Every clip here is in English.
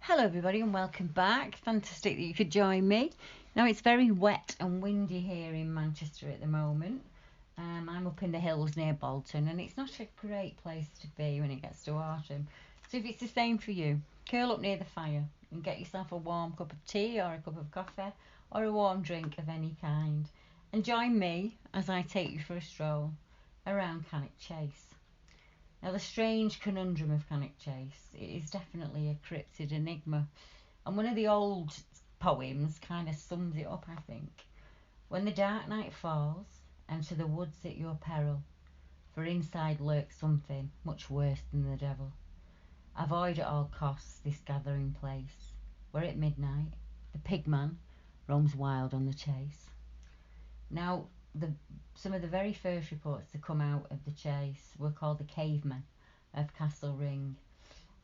Hello everybody and welcome back. Fantastic that you could join me. Now it's very wet and windy here in Manchester at the moment. I'm up in the hills near Bolton and it's not a great place to be when it gets to autumn. So if it's the same for you, curl up near the fire and get yourself a warm cup of tea or a cup of coffee or a warm drink of any kind. And join me as I take you for a stroll around Cannock Chase. Now, the strange conundrum of Cannock Chase is definitely a cryptid enigma, and one of the old poems kind of sums it up, I think. When the dark night falls, enter the woods at your peril, for inside lurks something much worse than the devil. Avoid at all costs this gathering place, where at midnight the pigman roams wild on the chase. Now, some of the very first reports to come out of the chase were called the cavemen of Castle Ring.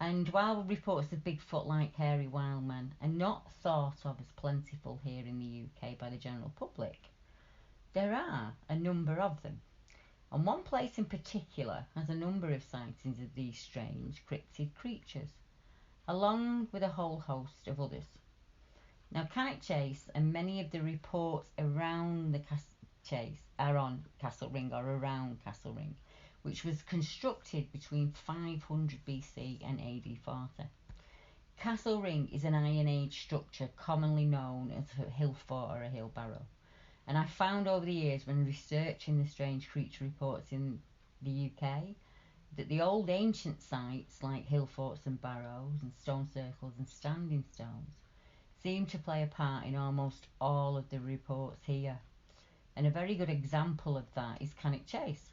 And while reports of Bigfoot-like hairy wild men are not thought of as plentiful here in the UK by the general public, there are a number of them. And one place in particular has a number of sightings of these strange cryptid creatures, along with a whole host of others. Now, Cannock Chase and many of the reports around the Chase are on Castle Ring or around Castle Ring, which was constructed between 500 BC and AD 40. Castle Ring is an Iron Age structure commonly known as a hill fort or a hill barrow, and I found over the years when researching the strange creature reports in the UK that the old ancient sites like hill forts and barrows and stone circles and standing stones seem to play a part in almost all of the reports here. And a very good example of that is Cannock Chase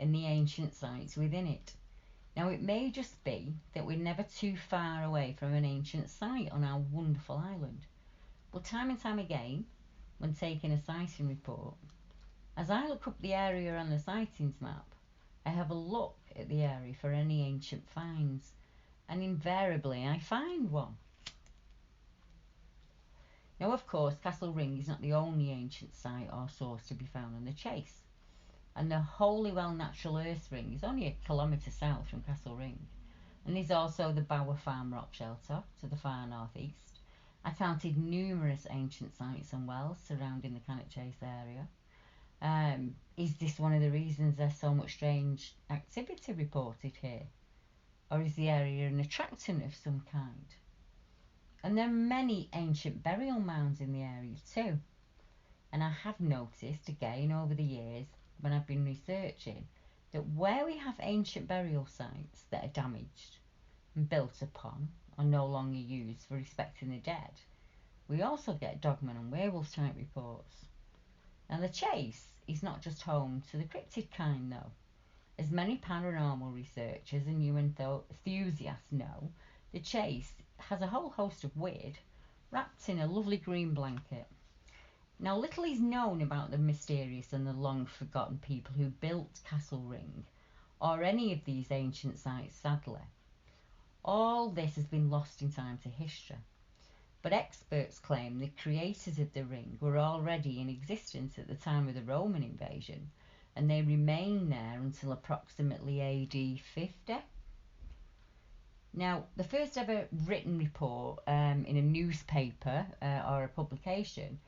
and the ancient sites within it. Now, it may just be that we're never too far away from an ancient site on our wonderful island. But time and time again, when taking a sighting report, as I look up the area on the sightings map, I have a look at the area for any ancient finds, and invariably I find one. Now, of course, Castle Ring is not the only ancient site or source to be found on the Chase, and the Holywell Natural Earth Ring is only a kilometre south from Castle Ring, and there's also the Bower Farm Rock Shelter to the far northeast. I counted numerous ancient sites and wells surrounding the Cannock Chase area. Is this one of the reasons there's so much strange activity reported here? Or is the area an attractant of some kind? And there are many ancient burial mounds in the area too. And I have noticed again over the years when I've been researching that where we have ancient burial sites that are damaged and built upon or no longer used for respecting the dead, we also get dogman and werewolf type reports. Now, the Chase is not just home to the cryptid kind though. As many paranormal researchers and new enthusiasts know, the Chase has a whole host of weird wrapped in a lovely green blanket. Now, little is known about the mysterious and the long forgotten people who built Castle Ring or any of these ancient sites, sadly. All this has been lost in time to history, but experts claim the creators of the ring were already in existence at the time of the Roman invasion, and they remained there until approximately AD 50. Now, the first ever written report in a newspaper or a publication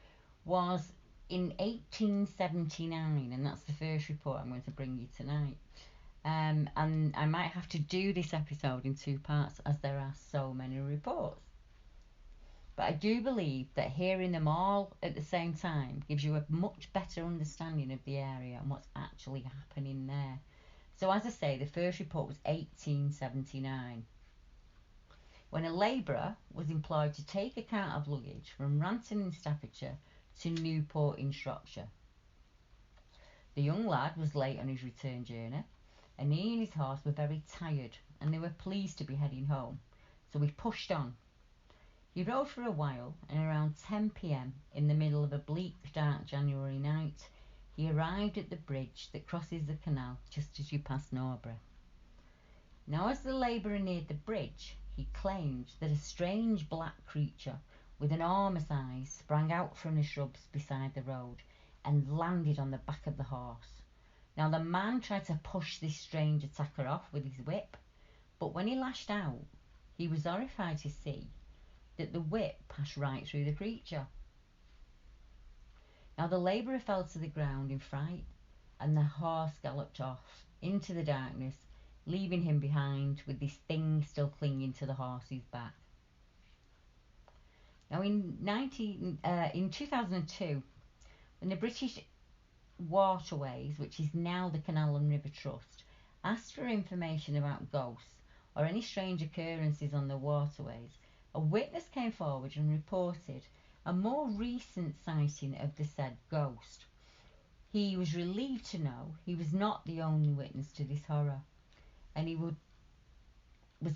was in 1879, and that's the first report I'm going to bring you tonight. And I might have to do this episode in two parts as there are so many reports. But I do believe that hearing them all at the same time gives you a much better understanding of the area and what's actually happening there. So as I say, the first report was 1879. When a labourer was employed to take a cart of luggage from Ranton in Staffordshire to Newport in Shropshire. The young lad was late on his return journey, and he and his horse were very tired, and they were pleased to be heading home, so he pushed on. He rode for a while, and around 10 p.m, in the middle of a bleak, dark January night, he arrived at the bridge that crosses the canal just as you pass Norbury. Now, as the labourer neared the bridge, he claimed that a strange black creature with enormous eyes sprang out from the shrubs beside the road and landed on the back of the horse. Now, the man tried to push this strange attacker off with his whip, but when he lashed out, he was horrified to see that the whip passed right through the creature. Now the labourer fell to the ground in fright, and the horse galloped off into the darkness, leaving him behind with this thing still clinging to the horse's back. Now in 2002, when the British Waterways, which is now the Canal and River Trust, asked for information about ghosts or any strange occurrences on the waterways, a witness came forward and reported a more recent sighting of the said ghost. He was relieved to know he was not the only witness to this horror, and he was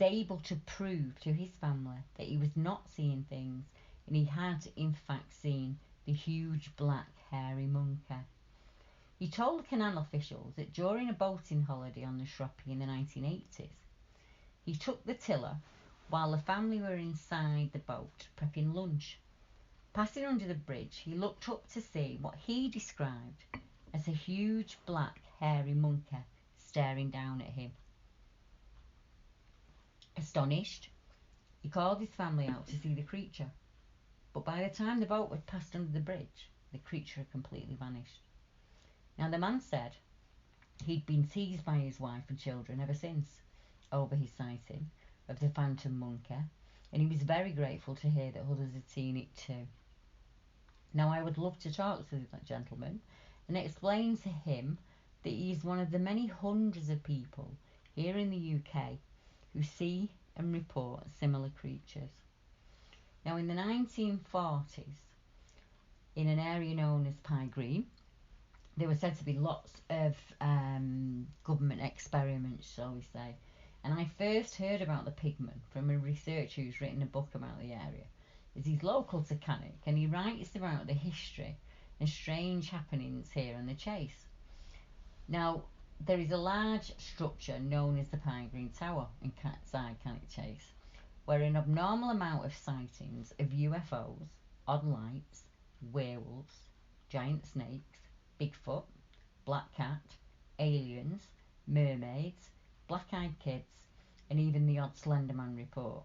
able to prove to his family that he was not seeing things, and he had in fact seen the huge black hairy monkey. He told the canal officials that during a boating holiday on the Shroppie in the 1980s, he took the tiller while the family were inside the boat prepping lunch. Passing under the bridge, he looked up to see what he described as a huge black hairy monkey staring down at him. Astonished, he called his family out to see the creature, but by the time the boat had passed under the bridge, the creature had completely vanished. Now the man said he'd been teased by his wife and children ever since over his sighting of the phantom monkey, and he was very grateful to hear that others had seen it too. Now I would love to talk to that gentleman and explain to him that he is one of the many hundreds of people here in the UK who see and report similar creatures. Now in the 1940s, in an area known as Pie Green, there were said to be lots of government experiments, shall we say. And I first heard about the pigman from a researcher who's written a book about the area. As he's local to Cannock, and he writes about the history and strange happenings here on the Chase. Now, there is a large structure known as the Pine Green Tower inside Cannock Chase, where an abnormal amount of sightings of UFOs, odd lights, werewolves, giant snakes, Bigfoot, black cat, aliens, mermaids, black-eyed kids, and even the odd Slenderman report.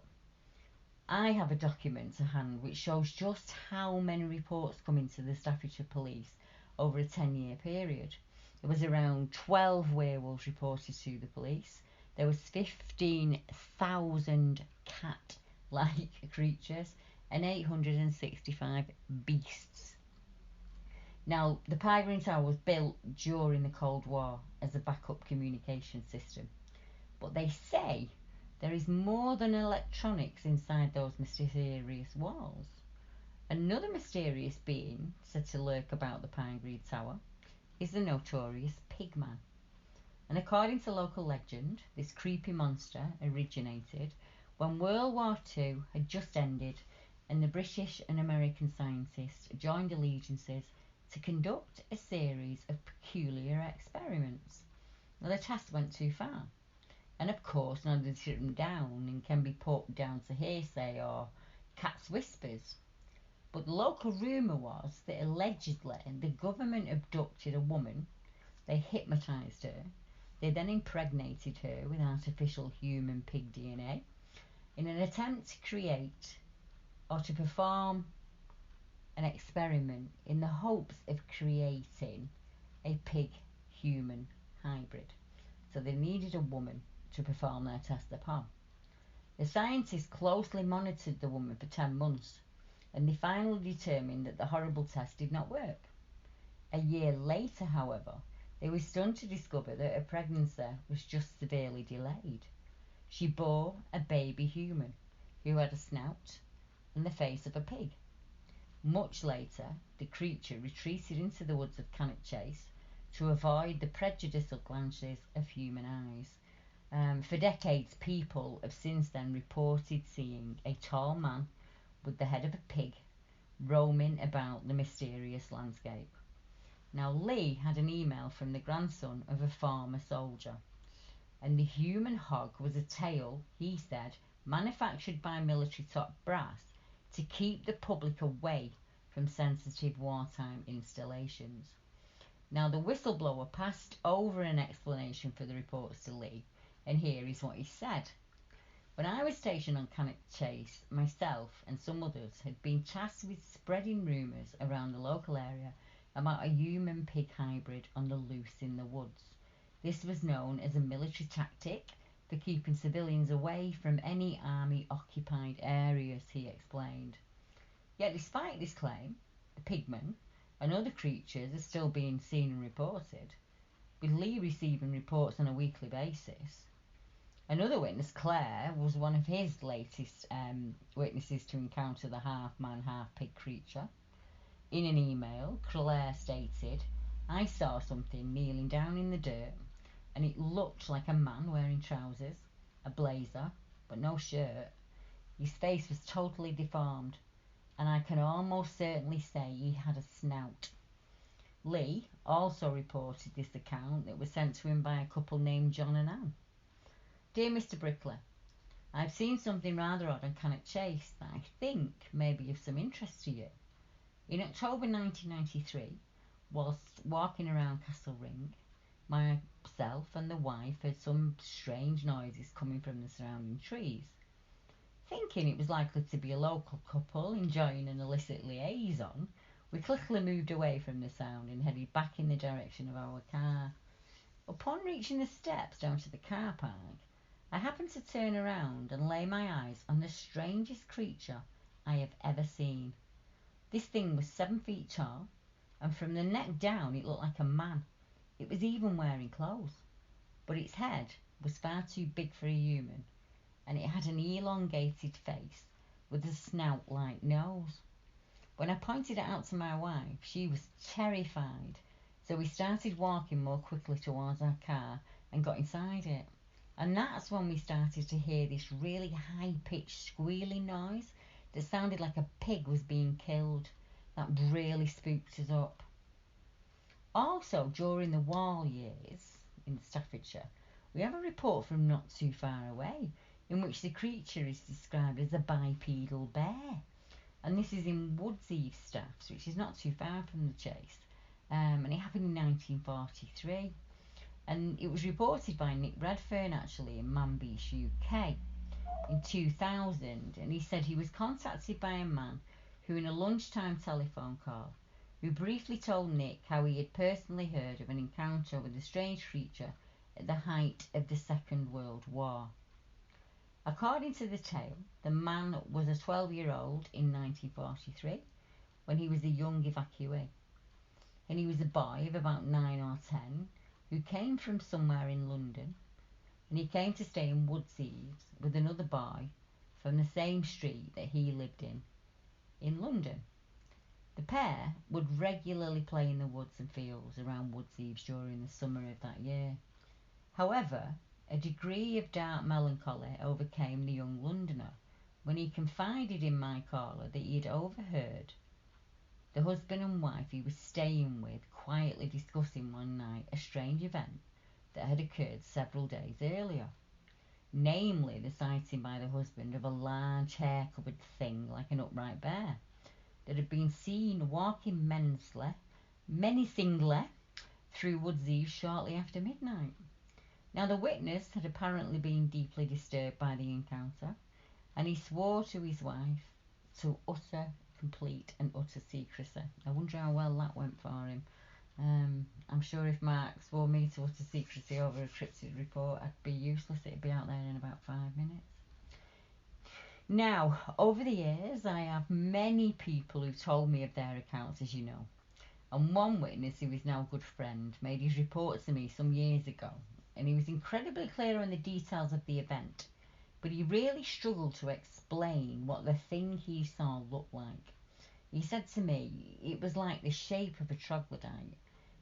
I have a document to hand which shows just how many reports come into the Staffordshire Police over a 10-year period. There was around 12 werewolves reported to the police. There was 15,000 cat-like creatures and 865 beasts. Now, the Pie Green Tower was built during the Cold War as a backup communication system, but they say there is more than electronics inside those mysterious walls. Another mysterious being said to lurk about the Pine Green Tower is the notorious Pigman. And according to local legend, this creepy monster originated when World War II had just ended and the British and American scientists joined alliances to conduct a series of peculiar experiments. Now, the test went too far, and of course none of them shut them down and can be put down to hearsay or cat's whispers. But the local rumour was that allegedly the government abducted a woman, they hypnotised her, they then impregnated her with artificial human pig DNA in an attempt to create or to perform an experiment in the hopes of creating a pig-human hybrid. So they needed a woman to perform their test upon. The scientists closely monitored the woman for 10 months, and they finally determined that the horrible test did not work. A year later, however, they were stunned to discover that her pregnancy was just severely delayed. She bore a baby human who had a snout and the face of a pig. Much later, the creature retreated into the woods of Cannock Chase to avoid the prejudicial glances of human eyes. For decades, people have since then reported seeing a tall man with the head of a pig roaming about the mysterious landscape. Now, Lee had an email from the grandson of a former soldier, and the human hog was a tale, he said, manufactured by military top brass to keep the public away from sensitive wartime installations. Now, the whistleblower passed over an explanation for the reports to Lee, and here is what he said. When I was stationed on Cannock Chase, myself and some others had been tasked with spreading rumours around the local area about a human-pig hybrid on the loose in the woods. This was known as a military tactic for keeping civilians away from any army-occupied areas, he explained. Yet despite this claim, the pigmen and other creatures are still being seen and reported, with Lee receiving reports on a weekly basis. Another witness, Claire, was one of his latest witnesses to encounter the half-man, half-pig creature. In an email, Claire stated, "I saw something kneeling down in the dirt, and it looked like a man wearing trousers, a blazer, but no shirt. His face was totally deformed, and I can almost certainly say he had a snout." Lee also reported this account that was sent to him by a couple named John and Anne. "Dear Mr. Brickley, I've seen something rather odd on Cannock Chase that I think may be of some interest to you. In October 1993, whilst walking around Castle Ring, myself and the wife heard some strange noises coming from the surrounding trees. Thinking it was likely to be a local couple enjoying an illicit liaison, we quickly moved away from the sound and headed back in the direction of our car. Upon reaching the steps down to the car park, I happened to turn around and lay my eyes on the strangest creature I have ever seen. This thing was 7 feet tall, and from the neck down it looked like a man. It was even wearing clothes, but its head was far too big for a human, and it had an elongated face with a snout-like nose. When I pointed it out to my wife, she was terrified, so we started walking more quickly towards our car and got inside it. And that's when we started to hear this really high-pitched squealing noise that sounded like a pig was being killed. That really spooked us up. Also, during the war years in Staffordshire, we have a report from not too far away in which the creature is described as a bipedal bear. And this is in Woodseave Staffs, which is not too far from the Chase. And it happened in 1943. And it was reported by Nick Redfern, actually, in Manbeach, UK, in 2000. And he said he was contacted by a man who, in a lunchtime telephone call, who briefly told Nick how he had personally heard of an encounter with a strange creature at the height of the Second World War. According to the tale, the man was a 12-year-old in 1943 when he was a young evacuee. And he was a boy of about 9 or 10 who came from somewhere in London, and he came to stay in Woodseaves with another boy from the same street that he lived in London. The pair would regularly play in the woods and fields around Woodseaves during the summer of that year. However, a degree of dark melancholy overcame the young Londoner when he confided in my caller that he had overheard the husband and wife he was staying with quietly discussing one night a strange event that had occurred several days earlier. Namely, the sighting by the husband of a large hair-covered thing like an upright bear that had been seen walking menacingly through Woodseaves shortly after midnight. Now, the witness had apparently been deeply disturbed by the encounter, and he swore to his wife to utter, complete and utter secrecy. I wonder how well that went for him. I'm sure if Mark swore me to utter secrecy over a cryptid report, I'd be useless. It'd be out there in about 5 minutes. Now, over the years, I have many people who've told me of their accounts, as you know. And one witness, who is now a good friend, made his report to me some years ago. And he was incredibly clear on the details of the event. But he really struggled to explain what the thing he saw looked like. He said to me it was like the shape of a troglodyte,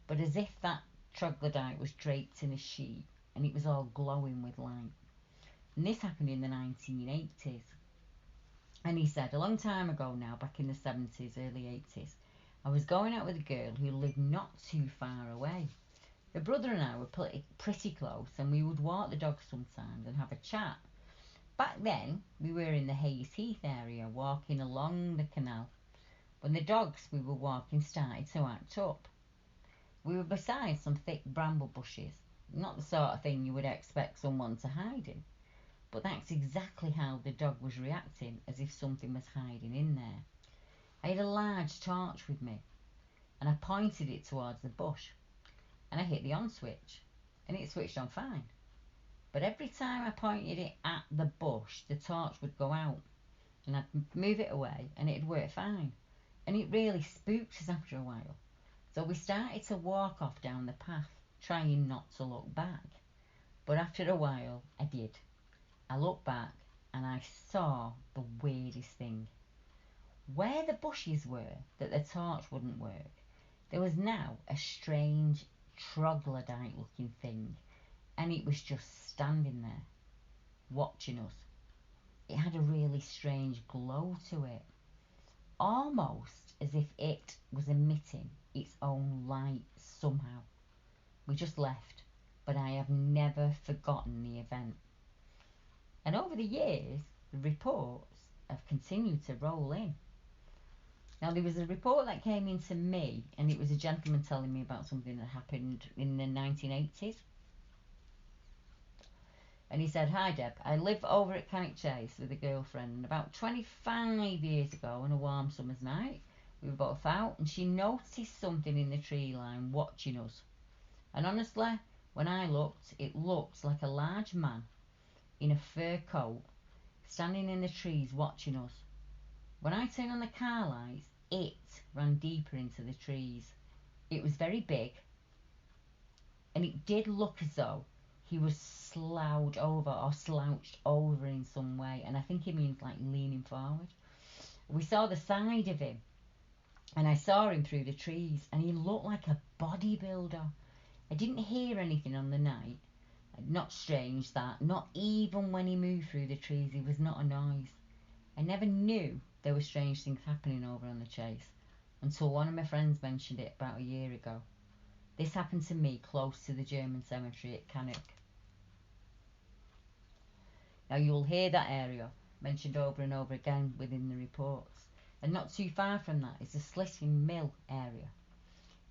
but as if that troglodyte was draped in a sheet and it was all glowing with light. And this happened in the 1980s. And he said, a long time ago now, back in the 70s, early 80s, I was going out with a girl who lived not too far away. Her brother and I were pretty close, and we would walk the dog sometimes and have a chat. Back then, we were in the Hayes Heath area, walking along the canal, when the dogs we were walking started to act up. We were beside some thick bramble bushes, not the sort of thing you would expect someone to hide in. but that's exactly how the dog was reacting, as if something was hiding in there. I had a large torch with me, and I pointed it towards the bush, and I hit the on switch, and it switched on fine. But every time I pointed it at the bush, the torch would go out, and I'd move it away, and it'd work fine. And it really spooked us after a while. So we started to walk off down the path, trying not to look back. But after a while, I did. I looked back, and I saw the weirdest thing. Where the bushes were that the torch wouldn't work, there was now a strange troglodyte looking thing, and it was just standing there, watching us. It had a really strange glow to it, almost as if it was emitting its own light somehow. We just left, but I have never forgotten the event. And over the years, the reports have continued to roll in. Now, there was a report that came in to me, and it was a gentleman telling me about something that happened in the 1980s. And he said, "Hi Deb, I live over at Cannock Chase with a girlfriend, and about 25 years ago on a warm summer's night, we were both out, and she noticed something in the tree line watching us. And honestly, when I looked, it looked like a large man in a fur coat standing in the trees watching us. When I turned on the car lights, it ran deeper into the trees. It was very big, and it did look as though he was slouched over in some way, and I think he means like leaning forward. We saw the side of him, and I saw him through the trees, and he looked like a bodybuilder. I didn't hear anything on the night. Not strange that, not even when he moved through the trees, there was not a noise. I never knew there were strange things happening over on the chase until one of my friends mentioned it about a year ago. This happened to me close to the German cemetery at Cannock." Now, you'll hear that area mentioned over and over again within the reports. And not too far from that is the Slitting Mill area.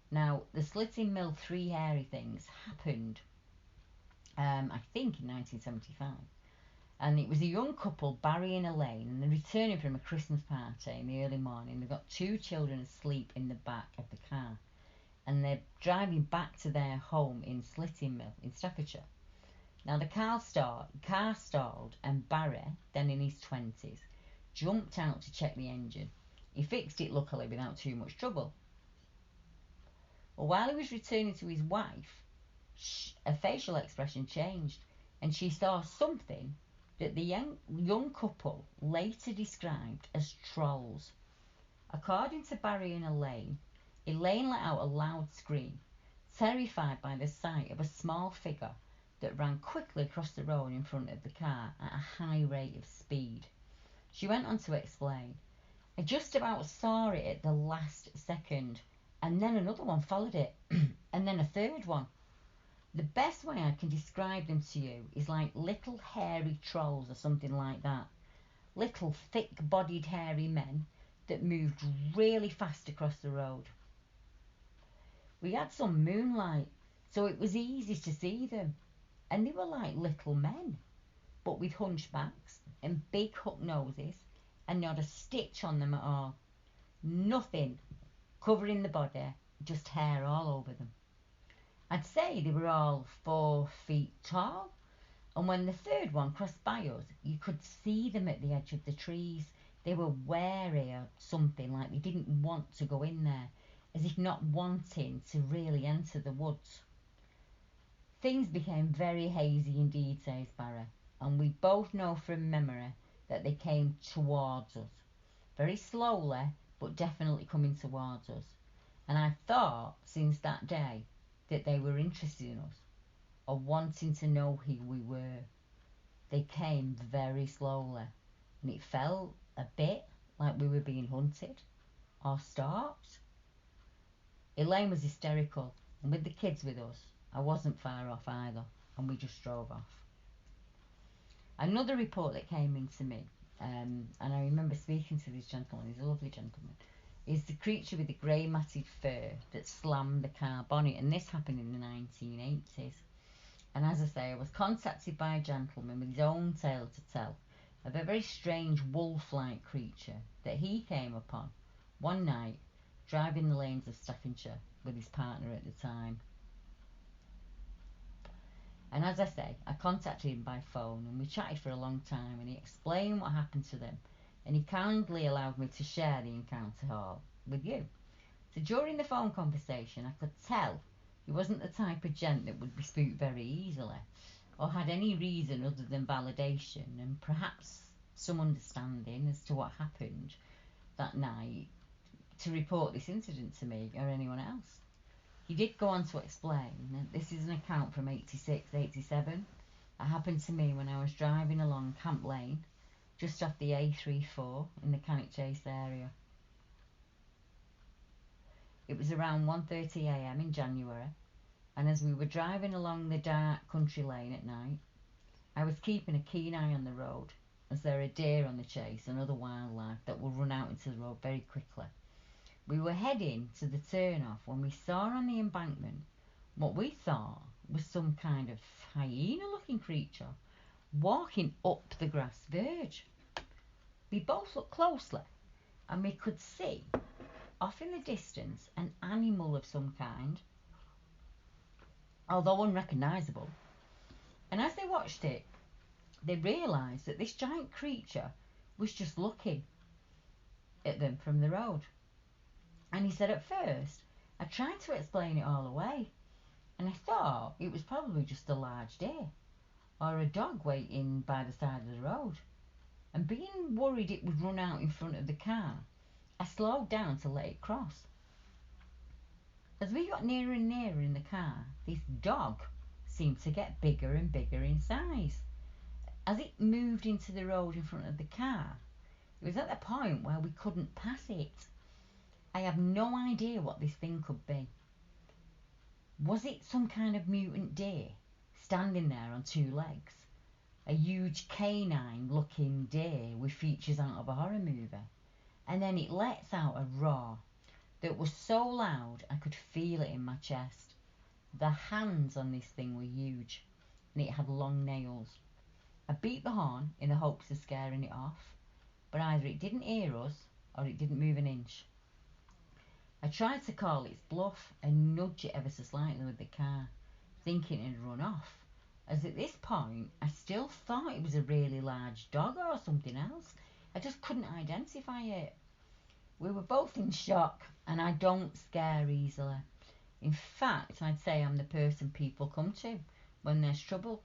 Now, the Slitting Mill three hairy things happened, I think, in 1975. And it was a young couple, Barry and Elaine, and they're returning from a Christmas party in the early morning. They've got two children asleep in the back of the car, and they're driving back to their home in Slitting Mill in Staffordshire. Now, the car stalled, and Barry, then in his 20s, jumped out to check the engine. He fixed it, luckily, without too much trouble. Well, while he was returning to his wife, her facial expression changed, and she saw something that the young couple later described as trolls. According to Barry and Elaine let out a loud scream, terrified by the sight of a small figure that ran quickly across the road in front of the car at a high rate of speed. She went on to explain, "I just about saw it at the last second, and then another one followed it, and then a third one. The best way I can describe them to you is like little hairy trolls or something like that. Little thick-bodied hairy men that moved really fast across the road. We had some moonlight, so it was easy to see them, and they were like little men, but with hunchbacks and big hook noses, and not a stitch on them at all. Nothing covering the body, just hair all over them. I'd say they were all 4 feet tall, and when the third one crossed by us, you could see them at the edge of the trees. They were wary or something, like they didn't want to go in there, as if not wanting to really enter the woods. Things became very hazy indeed," says Barry, "and we both know from memory that they came towards us, very slowly, but definitely coming towards us. And I thought since that day that they were interested in us, or wanting to know who we were. They came very slowly, and it felt a bit like we were being hunted or stalked." Elaine was hysterical, and with the kids with us, I wasn't far off either, and we just drove off. Another report that came in to me, and I remember speaking to this gentleman, he's a lovely gentleman, is the creature with the grey matted fur that slammed the car bonnet, and this happened in the 1980s. And as I say, I was contacted by a gentleman with his own tale to tell of a very strange wolf-like creature that he came upon one night driving the lanes of Staffordshire with his partner at the time. And as I say, I contacted him by phone and we chatted for a long time, and he explained what happened to them, and he kindly allowed me to share the encounter with you. So during the phone conversation, I could tell he wasn't the type of gent that would be spooked very easily, or had any reason other than validation and perhaps some understanding as to what happened that night to report this incident to me or anyone else. He did go on to explain that this is an account from 86, 87. It happened to me when I was driving along Camp Lane, just off the A34 in the Cannock Chase area. It was around 1:30 a.m. in January, and as we were driving along the dark country lane at night, I was keeping a keen eye on the road, as there are deer on the chase and other wildlife that will run out into the road very quickly. We were heading to the turn-off when we saw on the embankment what we thought was some kind of hyena-looking creature walking up the grass verge. We both looked closely, and we could see off in the distance an animal of some kind, although unrecognisable. And as they watched it, they realised that this giant creature was just looking at them from the road. And he said, at first, I tried to explain it all away, and I thought it was probably just a large deer or a dog waiting by the side of the road. And being worried it would run out in front of the car, I slowed down to let it cross. As we got nearer and nearer in the car, this dog seemed to get bigger and bigger in size. As it moved into the road in front of the car, it was at the point where we couldn't pass it. I have no idea what this thing could be. Was it some kind of mutant deer standing there on two legs? A huge canine-looking deer with features out of a horror movie? And then it lets out a roar that was so loud I could feel it in my chest. The hands on this thing were huge, and it had long nails. I beat the horn in the hopes of scaring it off, but either it didn't hear us or it didn't move an inch. I tried to call its bluff and nudge it ever so slightly with the car, thinking it'd run off, as at this point I still thought it was a really large dog or something else. I just couldn't identify it. We were both in shock, and I don't scare easily. In fact, I'd say I'm the person people come to when there's trouble,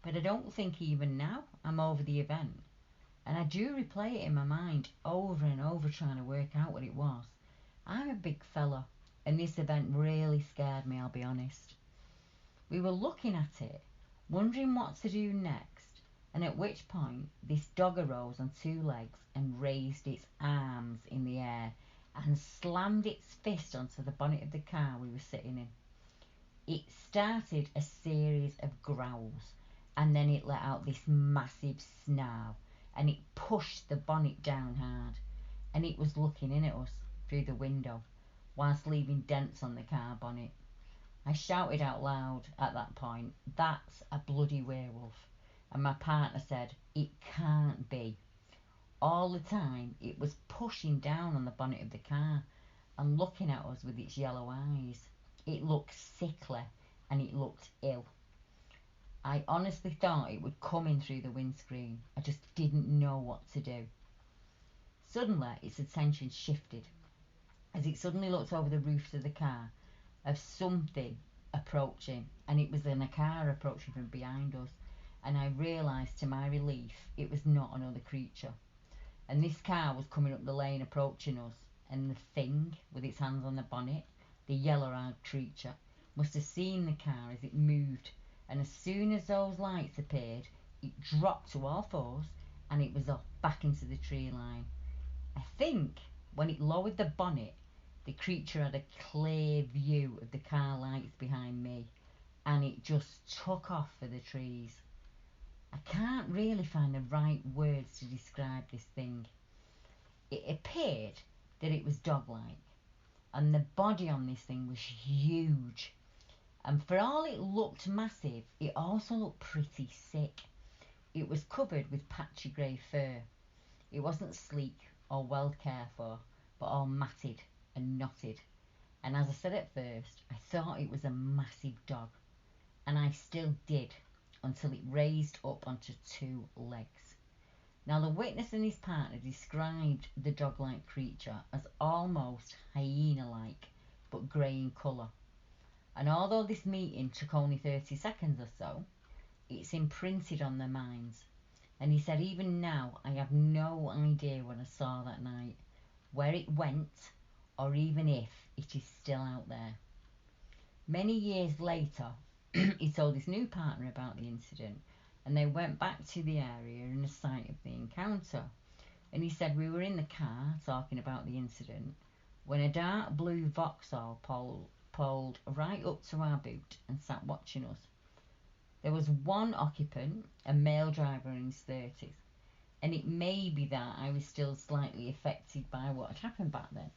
but I don't think even now I'm over the event, and I do replay it in my mind over and over trying to work out what it was. I'm a big fella, and this event really scared me, I'll be honest. We were looking at it, wondering what to do next, and at which point this dog arose on two legs and raised its arms in the air and slammed its fist onto the bonnet of the car we were sitting in. It started a series of growls, and then it let out this massive snarl, and it pushed the bonnet down hard, and it was looking in at us through the window whilst leaving dents on the car bonnet. I shouted out loud at that point, "That's a bloody werewolf," and my partner said, "It can't be." All the time it was pushing down on the bonnet of the car and looking at us with its yellow eyes. It looked sickly and it looked ill. I honestly thought it would come in through the windscreen. I just didn't know what to do. Suddenly its attention shifted as it suddenly looked over the roof of the car of something approaching, and it was in a car approaching from behind us, and I realised to my relief it was not another creature, and this car was coming up the lane approaching us, and the thing with its hands on the bonnet, the yellow-eyed creature, must have seen the car as it moved, and as soon as those lights appeared it dropped to all fours and it was off back into the tree line. I think when it lowered the bonnet, the creature had a clear view of the car lights behind me, and it just took off for the trees. I can't really find the right words to describe this thing. It appeared that it was dog-like, and the body on this thing was huge, And for all it looked massive, it also looked pretty sick. It was covered with patchy grey fur. It wasn't sleek or well cared for, but all matted and knotted. And as I said at first, I thought it was a massive dog. And I still did, until it raised up onto two legs. Now the witness and his partner described the dog-like creature as almost hyena-like, but grey in colour. And although this meeting took only 30 seconds or so, it's imprinted on their minds. And he said, even now, I have no idea what I saw that night, where it went, or even if it is still out there. Many years later, he told his new partner about the incident, and they went back to the area and the site of the encounter. And he said, we were in the car talking about the incident when a dark blue Vauxhall pulled right up to our boot and sat watching us. There was one occupant, a male driver in his 30s, and it may be that I was still slightly affected by what had happened back then.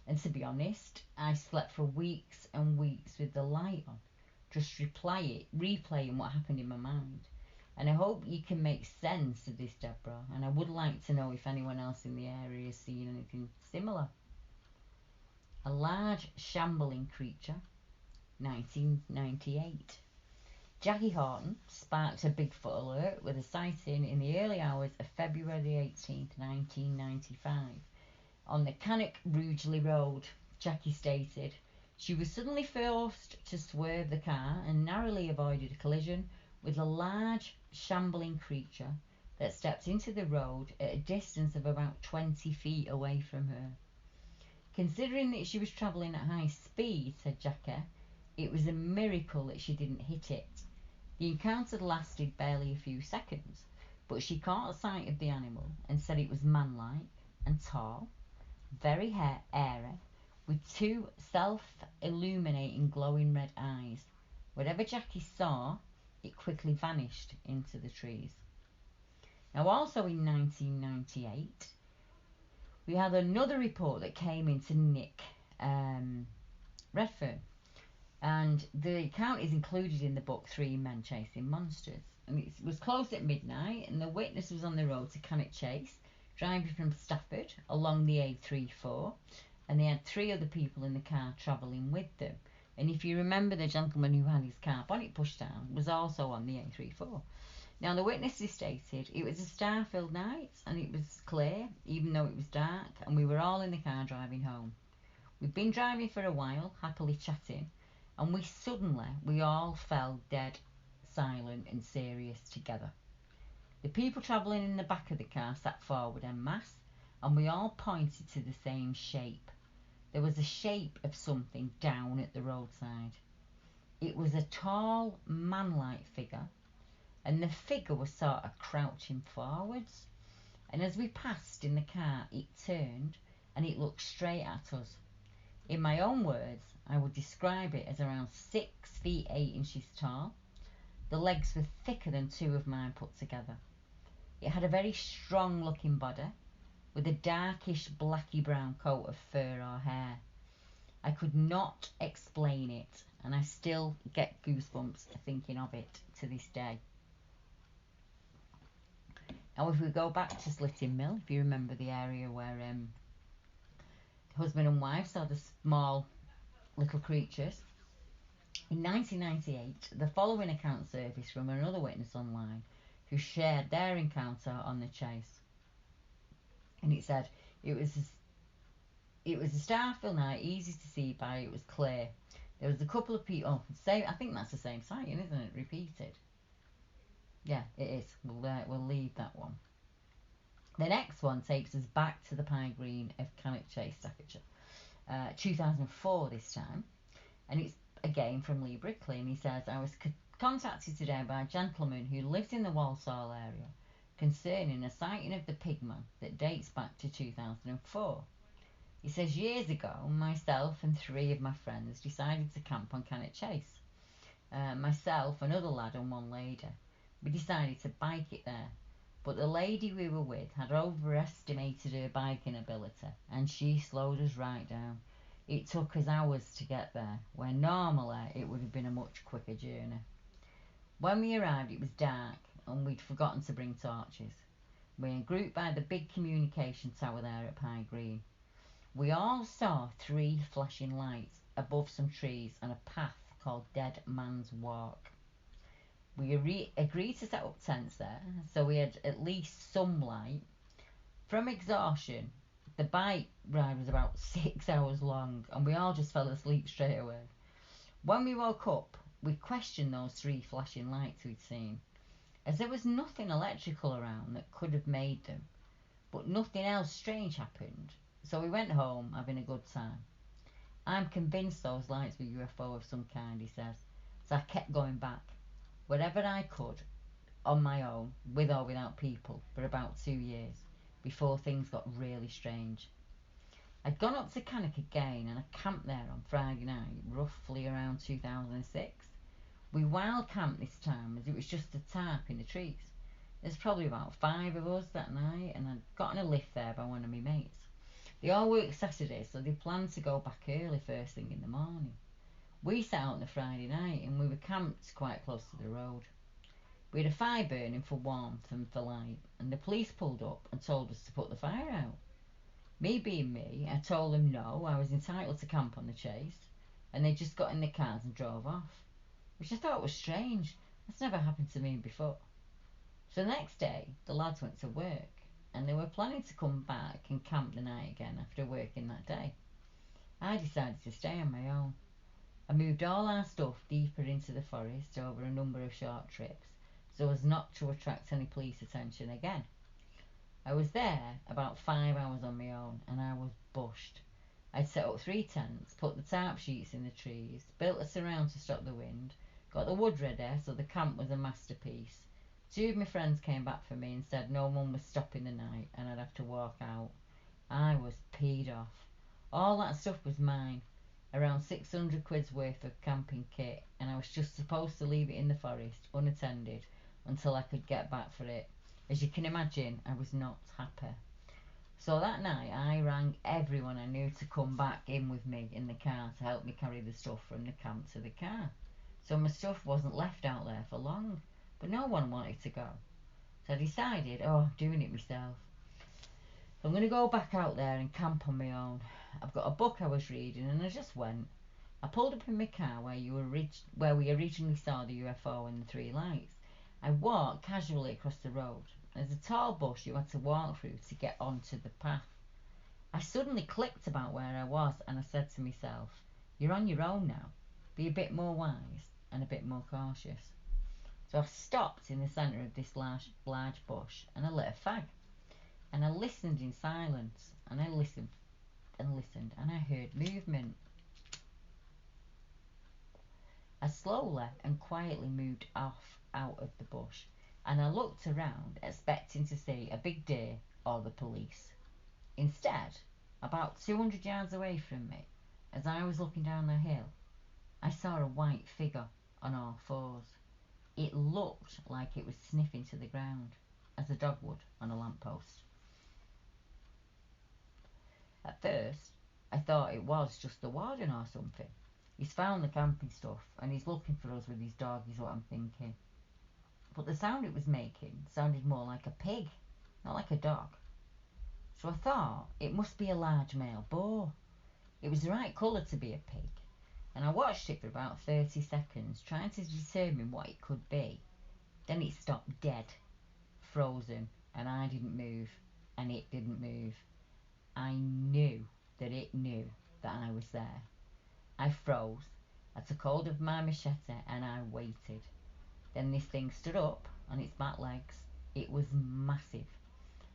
And to be honest, I slept for weeks and weeks with the light on, just replaying what happened in my mind. And I hope you can make sense of this, Deborah, and I would like to know if anyone else in the area has seen anything similar. A large shambling creature, 1998. Jackie Horton sparked a Bigfoot alert with a sighting in the early hours of February the 18th, 1995. On the Cannock Road, Jackie stated she was suddenly forced to swerve the car and narrowly avoided a collision with a large shambling creature that stepped into the road at a distance of about 20 feet away from her. Considering that she was travelling at high speed, said Jackie, it was a miracle that she didn't hit it. The encounter lasted barely a few seconds, but she caught sight of the animal and said it was man-like and tall, very airy, with two self-illuminating glowing red eyes. Whatever Jackie saw, it quickly vanished into the trees. Now also in 1998, we had another report that came into Nick Redfern. And the account is included in the book Three Men Chasing Monsters. And it was closed at midnight, and the witness was on the road to Cannock Chase, driving from Stafford along the A34, and they had three other people in the car travelling with them. And if you remember, the gentleman who had his car bonnet pushed down was also on the A34. Now the witnesses stated it was a star-filled night, and it was clear, even though it was dark, and we were all in the car driving home. We'd been driving for a while, happily chatting, and we all fell dead silent and serious together. The people travelling in the back of the car sat forward en masse, and we all pointed to the same shape. There was a shape of something down at the roadside. It was a tall, man-like figure, and the figure was sort of crouching forwards. And as we passed in the car, it turned and it looked straight at us. In my own words, I would describe it as around 6 feet 8 inches tall. The legs were thicker than two of mine put together. It had a very strong looking body with a darkish blacky brown coat of fur or hair. I could not explain it, and I still get goosebumps thinking of it to this day. Now if we go back to Slitting Mill, if you remember the area where husband and wife saw the small little creatures. In 1998, the following account surfaced from another witness online who shared their encounter on the chase. And it said, it was a star-filled night, easy to see by, it was clear. There was a couple of people, I think that's the same sighting, isn't it? Repeated. Yeah, it is. We'll leave that one. The next one takes us back to the Pine Green of Cannock Chase, Staffordshire. 2004 this time, and it's again from Lee Brickley, and he says, I was contacted today by a gentleman who lives in the Walsall area concerning a sighting of the pigman that dates back to 2004. He says, years ago, myself and 3 of my friends decided to camp on Cannock Chase. Myself, another lad and one lady. We decided to bike it there, but the lady we were with had overestimated her biking ability, and she slowed us right down. It took us hours to get there, where normally it would have been a much quicker journey. When we arrived, it was dark and we'd forgotten to bring torches. We were grouped by the big communication tower there at Pine Green. We all saw 3 flashing lights above some trees and a path called Dead Man's Walk. We agreed to set up tents there, so we had at least some light. From exhaustion, the bike ride was about 6 hours long and we all just fell asleep straight away. When we woke up, we questioned those 3 flashing lights we'd seen, as there was nothing electrical around that could have made them, but nothing else strange happened, so we went home having a good time. I'm convinced those lights were UFO of some kind, he says, so I kept going back, wherever I could, on my own, with or without people, for about 2 years, before things got really strange. I'd gone up to Cannock again and I camped there on Friday night, roughly around 2006. We wild camped this time as it was just a tarp in the trees. There's probably about 5 of us that night and I'd gotten a lift there by one of my mates. They all worked Saturday, so they planned to go back early first thing in the morning. We set out on the Friday night and we were camped quite close to the road. We had a fire burning for warmth and for light, and the police pulled up and told us to put the fire out. Me being me, I told them no, I was entitled to camp on the chase, and they just got in their cars and drove off, which I thought was strange. That's never happened to me before. So the next day, the lads went to work, and they were planning to come back and camp the night again after working that day. I decided to stay on my own. I moved all our stuff deeper into the forest over a number of short trips, so as not to attract any police attention again. I was there about 5 hours on my own and I was bushed. I'd set up 3 tents, put the tarp sheets in the trees, built a surround to stop the wind, got the wood ready so the camp was a masterpiece. 2 of my friends came back for me and said no one was stopping the night and I'd have to walk out. I was peed off. All that stuff was mine, around 600 quid's worth of camping kit, and I was just supposed to leave it in the forest unattended until I could get back for it. As you can imagine, I was not happy. So that night I rang everyone I knew to come back in with me in the car to help me carry the stuff from the camp to the car. So my stuff wasn't left out there for long, but no one wanted to go. So I decided, I'm doing it myself. So I'm going to go back out there and camp on my own. I've got a book I was reading and I just went. I pulled up in my car where we originally saw the UFO and the 3 lights. I walked casually across the road. There's a tall bush you had to walk through to get onto the path. I suddenly clicked about where I was and I said to myself, you're on your own now. Be a bit more wise and a bit more cautious. So I stopped in the centre of this large bush and I lit a fag. And I listened in silence and I listened and I heard movement. I slowly and quietly moved out of the bush and I looked around expecting to see a big deer or the police. Instead, about 200 yards away from me, as I was looking down the hill, I saw a white figure on all 4s. It looked like it was sniffing to the ground, as a dog would on a lamppost. At first, I thought it was just the warden or something. He's found the camping stuff and he's looking for us with his dog, is what I'm thinking. But the sound it was making sounded more like a pig, not like a dog. So I thought it must be a large male boar. It was the right colour to be a pig, and I watched it for about 30 seconds, trying to determine what it could be. Then it stopped dead, frozen, and I didn't move, and it didn't move. I knew that it knew that I was there. I froze. I took hold of my machete and I waited. Then this thing stood up on its back legs. It was massive.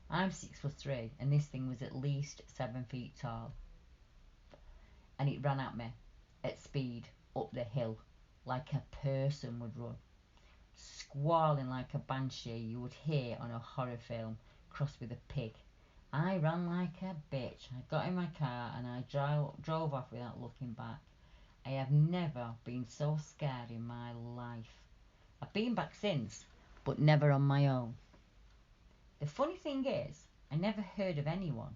I'm 6'3" and this thing was at least 7 feet tall. And it ran at me at speed up the hill like a person would run, squalling like a banshee you would hear on a horror film crossed with a pig. I ran like a bitch. I got in my car and I drove off without looking back. I have never been so scared in my life. I've been back since, but never on my own. The funny thing is, I never heard of anyone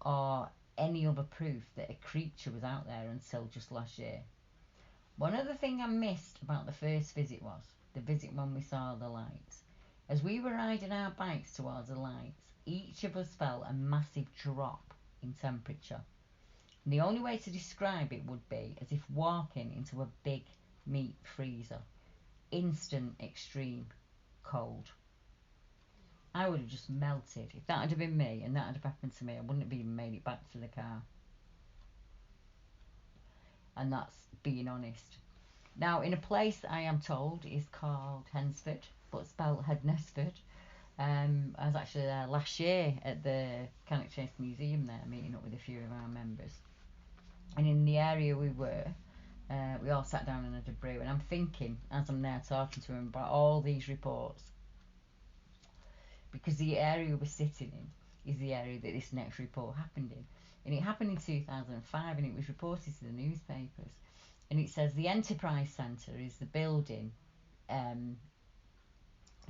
or any other proof that a creature was out there until just last year. One other thing I missed about the first visit was the visit when we saw the lights. As we were riding our bikes towards the lights, each of us felt a massive drop in temperature. And the only way to describe it would be as if walking into a big meat freezer. Instant extreme cold. I would have just melted. If that had been me and that had happened to me, I wouldn't have even made it back to the car. And that's being honest. Now, in a place I am told is called Hensford, but spelled Hednesford. I was actually there last year at the Cannock Chase Museum there, meeting up with a few of our members. And in the area we were, we all sat down and had a brew. And I'm thinking, as I'm there talking to him, about all these reports. Because the area we're sitting in is the area that this next report happened in. And it happened in 2005 and it was reported to the newspapers. And it says the Enterprise Centre is the building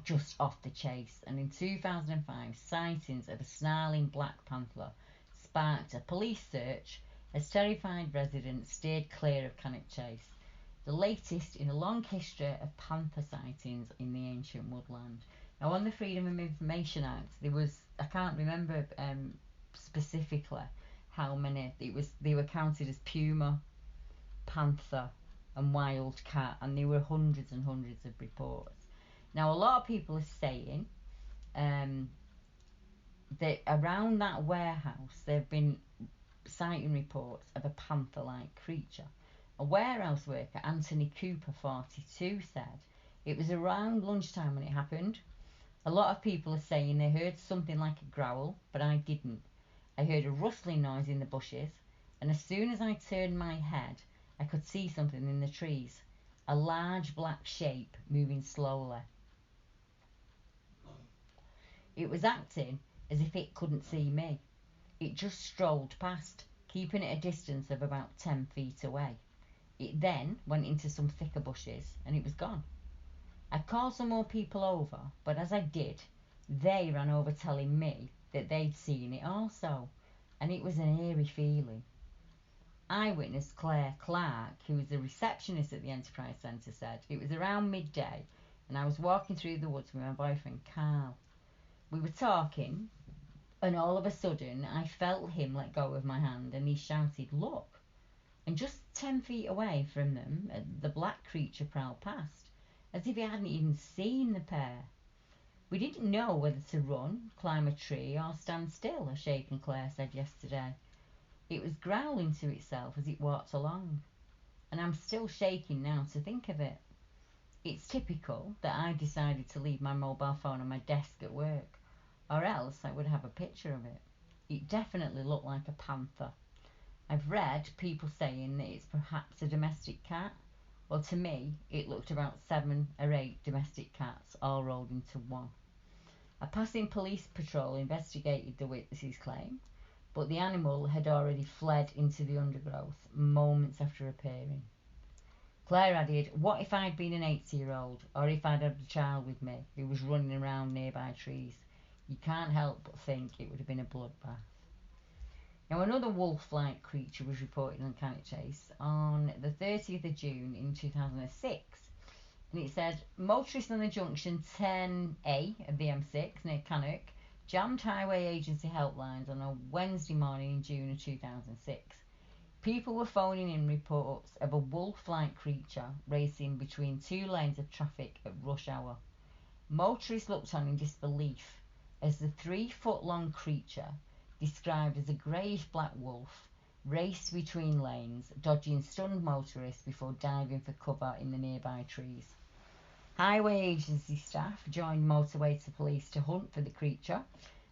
just off the Chase. And in 2005, sightings of a snarling black panther sparked a police search as terrified residents steered clear of Cannock Chase, the latest in a long history of panther sightings in the ancient woodland. Now, on the Freedom of Information Act, there was, I can't remember specifically how many, they were counted as puma, panther and wild cat, and there were hundreds and hundreds of reports. Now, a lot of people are saying that around that warehouse there have been sighting reports of a panther-like creature. A warehouse worker, Anthony Cooper, 42, said it was around lunchtime when it happened. A lot of people are saying they heard something like a growl, but I didn't. I heard a rustling noise in the bushes, and as soon as I turned my head, I could see something in the trees, a large black shape moving slowly. It was acting as if it couldn't see me. It just strolled past, keeping at a distance of about 10 feet away. It then went into some thicker bushes, and it was gone. I called some more people over, but as I did, they ran over telling me that they'd seen it also, and it was an eerie feeling. Eyewitness Claire Clark, who was the receptionist at the Enterprise Centre, said it was around midday and I was walking through the woods with my boyfriend Carl. We were talking, and all of a sudden I felt him let go of my hand and he shouted, "Look!" And just 10 feet away from them, the black creature prowled past, as if he hadn't even seen the pair. We didn't know whether to run, climb a tree or stand still, a shaken Claire said yesterday. It was growling to itself as it walked along, and I'm still shaking now to think of it. It's typical that I decided to leave my mobile phone on my desk at work, or else I would have a picture of it. It definitely looked like a panther. I've read people saying that it's perhaps a domestic cat. Well, to me, it looked about 7 or 8 domestic cats all rolled into one. A passing police patrol investigated the witness's claim, but the animal had already fled into the undergrowth moments after appearing. Claire added, "What if I'd been an 80-year-old, or if I'd had a child with me who was running around nearby trees? You can't help but think it would have been a bloodbath." Now, another wolf-like creature was reported on Cannock Chase on the 30th of June in 2006. And it said, motorists on the junction 10A of the M6 near Cannock jammed highway agency helplines on a Wednesday morning in June of 2006. People were phoning in reports of a wolf-like creature racing between 2 lanes of traffic at rush hour. Motorists looked on in disbelief as the 3-foot-long creature, described as a greyish-black wolf, raced between lanes, dodging stunned motorists before diving for cover in the nearby trees. Highway agency staff joined motorway police to hunt for the creature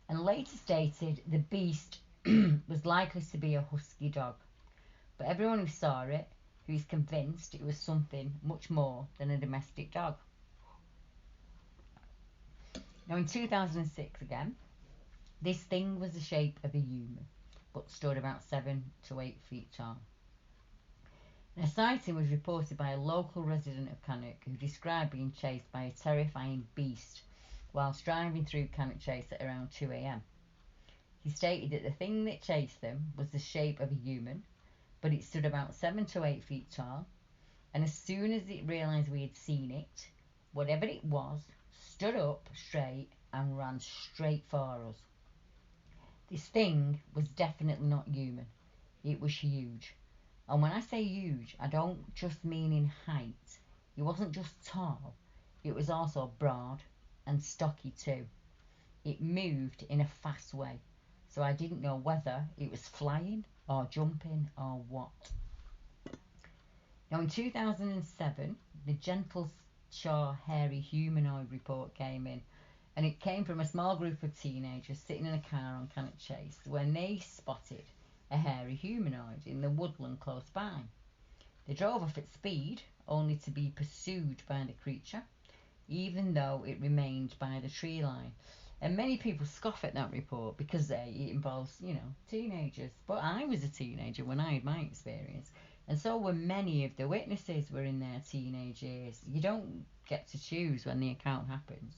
and later stated the beast was likely to be a husky dog. But everyone who saw it, who is convinced it was something much more than a domestic dog. Now, in 2006 again, this thing was the shape of a human, but stood about 7 to 8 feet tall. A sighting was reported by a local resident of Cannock who described being chased by a terrifying beast whilst driving through Cannock Chase at around 2 a.m. He stated that the thing that chased them was the shape of a human, but it stood about 7 to 8 feet tall, and as soon as it realised we had seen it, whatever it was stood up straight and ran straight for us. This thing was definitely not human. It was huge. And when I say huge, I don't just mean in height. It wasn't just tall, it was also broad and stocky too. It moved in a fast way, so I didn't know whether it was flying or jumping or what. Now in 2007, the Gentle Shaw Hairy Humanoid report came in, and it came from a small group of teenagers sitting in a car on Cannock Chase when they spotted a hairy humanoid in the woodland close by. They drove off at speed, only to be pursued by the creature, even though it remained by the tree line. And many people scoff at that report because it involves, teenagers. But I was a teenager when I had my experience, and so were many of the witnesses were in their teenage years. You don't get to choose when the account happens.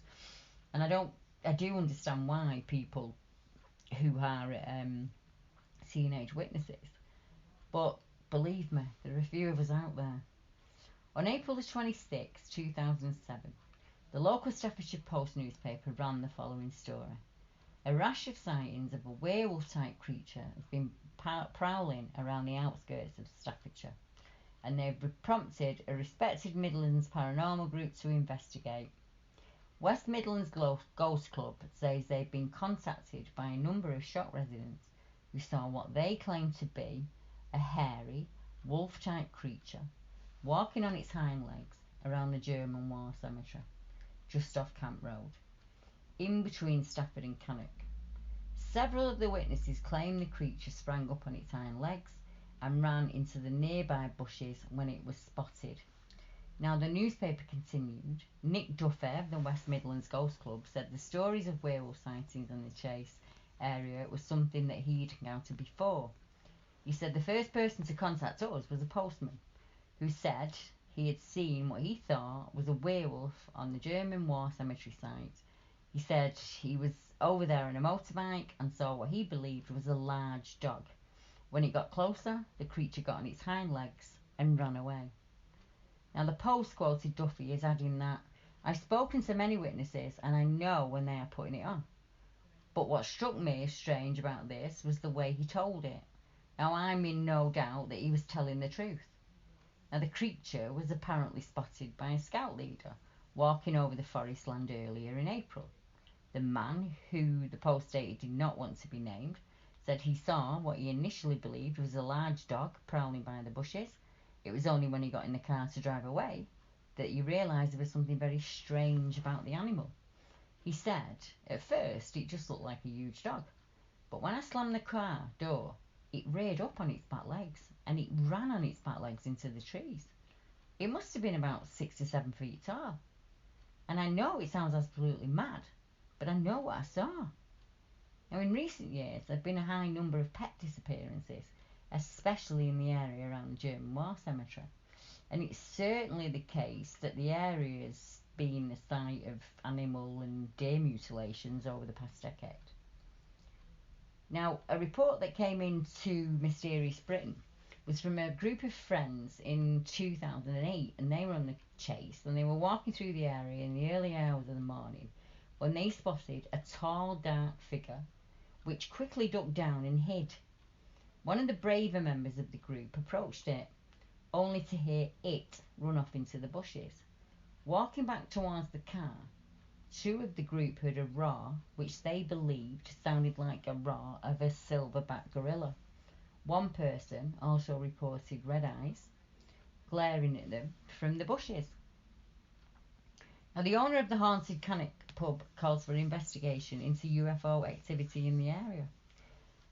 And I do understand why people who are teenage witnesses. But believe me, there are a few of us out there. On April the 26th, 2007, the local Staffordshire Post newspaper ran the following story. A rash of sightings of a werewolf-type creature has been prowling around the outskirts of Staffordshire, and they've prompted a respected Midlands paranormal group to investigate. West Midlands Ghost Club says they've been contacted by a number of shocked residents who saw what they claim to be a hairy, wolf-type creature walking on its hind legs around the German War Cemetery, just off Camp Road, in between Stafford and Cannock. Several of the witnesses claim the creature sprang up on its hind legs and ran into the nearby bushes when it was spotted. Now, the newspaper continued. Nick Duffy of the West Midlands Ghost Club said the stories of werewolf sightings in the Chase area was something that he'd encountered before. He said the first person to contact us was a postman who said he had seen what he thought was a werewolf on the German War Cemetery site. He said he was over there on a motorbike and saw what he believed was a large dog. When it got closer, the creature got on its hind legs and ran away. Now, the Post quoted Duffy as adding that, I've spoken to many witnesses and I know when they are putting it on. But what struck me as strange about this was the way he told it. Now, I'm in no doubt that he was telling the truth. Now, the creature was apparently spotted by a scout leader walking over the forest land earlier in April. The man, who the Post stated did not want to be named, said he saw what he initially believed was a large dog prowling by the bushes. It was only when he got in the car to drive away that he realised there was something very strange about the animal. He said, at first it just looked like a huge dog, but when I slammed the car door, it reared up on its back legs and it ran on its back legs into the trees. It must have been about 6 to 7 feet tall. And I know it sounds absolutely mad, but I know what I saw. Now, in recent years, there have been a high number of pet disappearances, especially in the area around the German War Cemetery. And it's certainly the case that the area's been the site of animal and deer mutilations over the past decade. Now, a report that came into Mysterious Britain was from a group of friends in 2008, and they were on the chase, and they were walking through the area in the early hours of the morning when they spotted a tall, dark figure which quickly ducked down and hid. One of the braver members of the group approached it, only to hear it run off into the bushes. Walking back towards the car, two of the group heard a roar which they believed sounded like a roar of a silverback gorilla. One person also reported red eyes glaring at them from the bushes. Now, the owner of the haunted Cannock pub calls for an investigation into UFO activity in the area.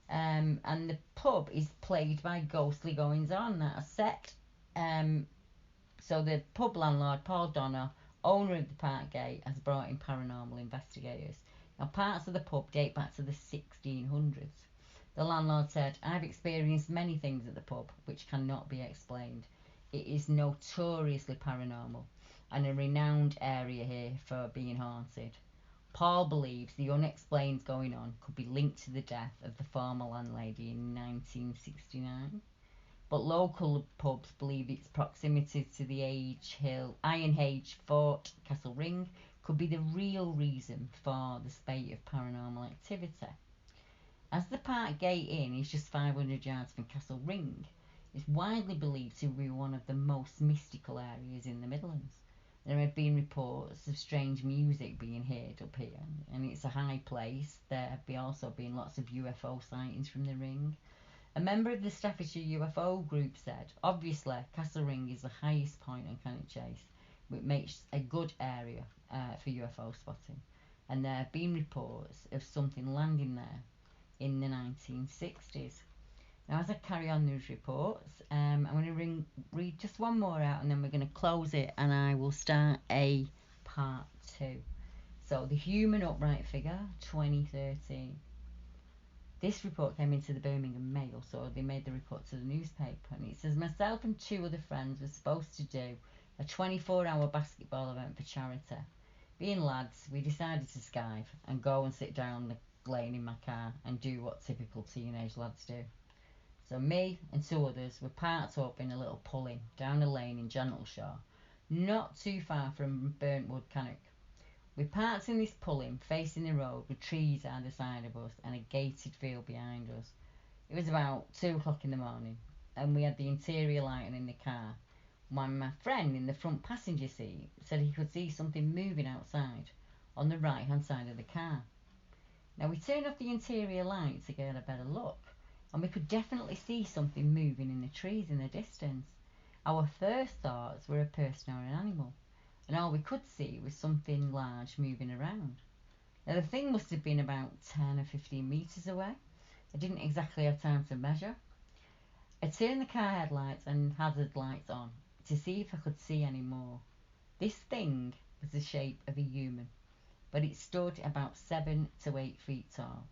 And the pub is plagued by ghostly goings-on that are set. So the pub landlord, Paul Donner, owner of the park gate, has brought in paranormal investigators. Now, parts of the pub date back to the 1600s. The landlord said, I've experienced many things at the pub which cannot be explained. It is notoriously paranormal and a renowned area here for being haunted. Paul believes the unexplained going on could be linked to the death of the former landlady in 1969. But local pubs believe its proximity to the Iron Age Fort Castle Ring could be the real reason for the spate of paranormal activity. As the Park Gate Inn is just 500 yards from Castle Ring, it's widely believed to be one of the most mystical areas in the Midlands. There have been reports of strange music being heard up here, and it's a high place. There have also been lots of UFO sightings from the ring. A member of the Staffordshire UFO group said, obviously, Castle Ring is the highest point on Cannock Chase, which makes a good area for UFO spotting. And there have been reports of something landing there in the 1960s. Now, as I carry on these reports, I'm going to read just one more out, and then we're going to close it, and I will start a part 2. So, the human upright figure, 2013. This report came into the Birmingham Mail, so they made the report to the newspaper, and it says, myself and 2 other friends were supposed to do a 24-hour basketball event for charity. Being lads, we decided to skive and go and sit down the lane in my car and do what typical teenage lads do. So me and 2 others were parked up in a little pulley down a lane in Gentleshire, not too far from Burntwood, Cannock. We parked in this pulley facing the road with trees either side of us and a gated field behind us. It was about 2 o'clock in the morning, and we had the interior lighting in the car, when my friend in the front passenger seat said he could see something moving outside on the right hand side of the car. Now, we turned off the interior light to get a better look, and we could definitely see something moving in the trees in the distance. Our first thoughts were a person or an animal, and all we could see was something large moving around. Now, the thing must have been about 10 or 15 metres away. I didn't exactly have time to measure. I turned the car headlights and hazard lights on to see if I could see any more. This thing was the shape of a human, but it stood about 7 to 8 feet tall,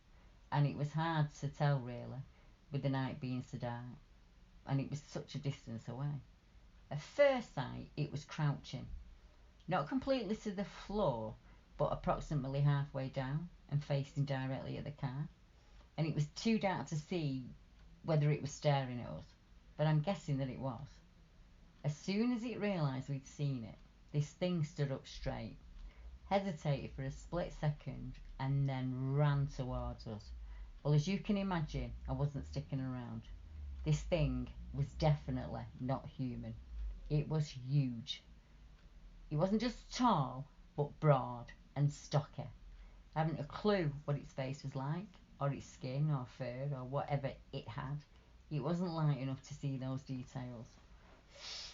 and it was hard to tell really, with the night being so dark, and it was such a distance away. At first sight, it was crouching, not completely to the floor, but approximately halfway down and facing directly at the car, and it was too dark to see whether it was staring at us, but I'm guessing that it was. As soon as it realised we'd seen it, this thing stood up straight, hesitated for a split second, and then ran towards us. Well, as you can imagine, I wasn't sticking around. This thing was definitely not human. It was huge. It wasn't just tall, but broad and stocky. I haven't a clue what its face was like, or its skin or fur or whatever it had. It wasn't light enough to see those details.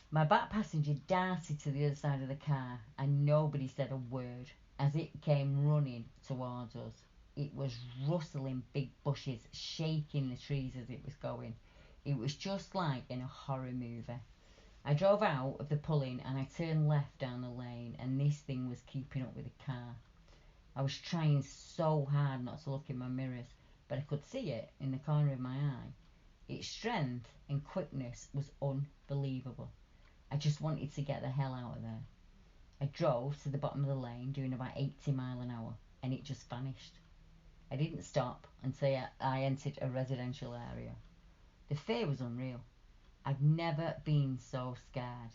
My back passenger darted to the other side of the car, and nobody said a word as it came running towards us. It was rustling big bushes, shaking the trees as it was going. It was just like in a horror movie. I drove out of the pulling and I turned left down the lane, and this thing was keeping up with the car. I was trying so hard not to look in my mirrors, but I could see it in the corner of my eye. Its strength and quickness was unbelievable. I just wanted to get the hell out of there. I drove to the bottom of the lane doing about 80 miles an hour, and it just vanished. I didn't stop until I entered a residential area. The fear was unreal. I'd never been so scared,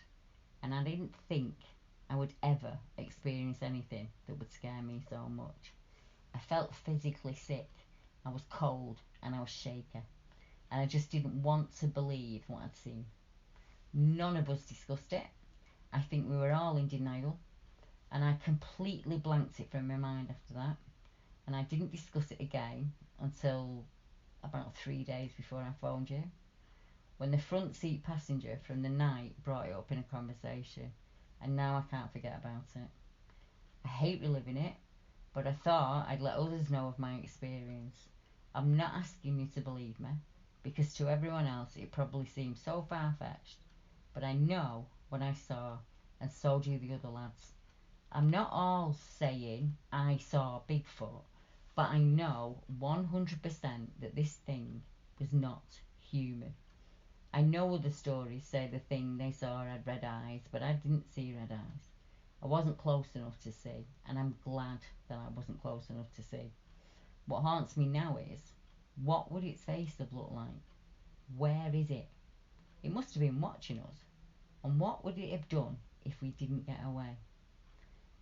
and I didn't think I would ever experience anything that would scare me so much. I felt physically sick. I was cold and I was shaky, and I just didn't want to believe what I'd seen. None of us discussed it. I think we were all in denial, and I completely blanked it from my mind after that, and I didn't discuss it again until about 3 days before I phoned you, when the front seat passenger from the night brought it up in a conversation, and now I can't forget about it. I hate reliving it, but I thought I'd let others know of my experience. I'm not asking you to believe me, because to everyone else it probably seems so far-fetched, but I know what I saw, and so do the other lads. I'm not all saying I saw Bigfoot, but I know 100% that this thing was not human. I know other stories say the thing they saw had red eyes, but I didn't see red eyes. I wasn't close enough to see, and I'm glad that I wasn't close enough to see. What haunts me now is, what would its face have looked like? Where is it? It must have been watching us. And what would it have done if we didn't get away?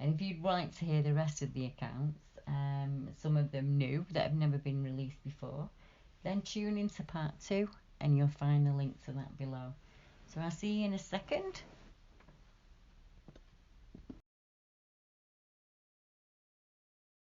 And if you'd like to hear the rest of the accounts, some of them new that have never been released before, then tune into part 2 and you'll find the link to that below. So I'll see you in a second.